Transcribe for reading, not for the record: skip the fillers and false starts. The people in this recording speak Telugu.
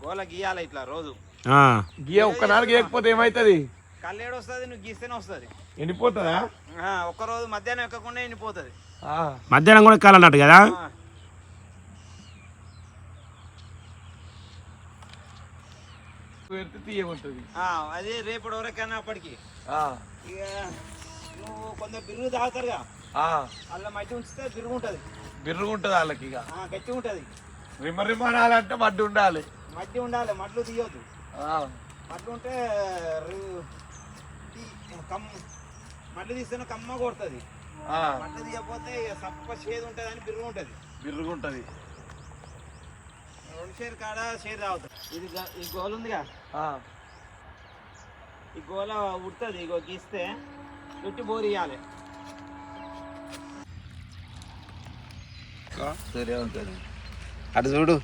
గోల గీయాలి ఇట్లా రోజు. గీయ ఒక్కనాడు గీయకపోతే ఏమైతుంది? కళ్ళేడు వస్తుంది, నువ్వు గీస్తేనే వస్తుంది. ఎండిపోతుందా? ఒక్కరోజు మధ్యాహ్నం ఎక్కకుండా ఎండిపోతుంది. మధ్యాహ్నం కూడా ఎక్కాలన్నట్టు కదా. అది రేపటి వరకైనా అప్పటికి ఇక నువ్వు కొందరు బిరుగు తాగుతారుగా, అలా మట్టి ఉంచితే బిర్రుగుంటది వాళ్ళకి. ఇక గట్టి ఉంటది. రిమరిమనాలంటే మడ్డి ఉండాలి. మట్టి ఉండాలి, మట్లు తీయొద్దు. మట్లు ఉంటే మట్లు తీస్తేనే కమ్మ కొడుతుంది. మట్లు తీయకపోతే సప్ప షేదు ఉంటుంది అని బిరుగుంటది. 2 షేర్ కాడ షేర్ తాగుతుంది. ఇది ఈ గోల ఉందిగా, ఈ గోల ఉడుతుంది. ఇగో గీస్తే చుట్టి బోరు ఇవ్వాలి. సరే ఉంటుంది అటు చూడు.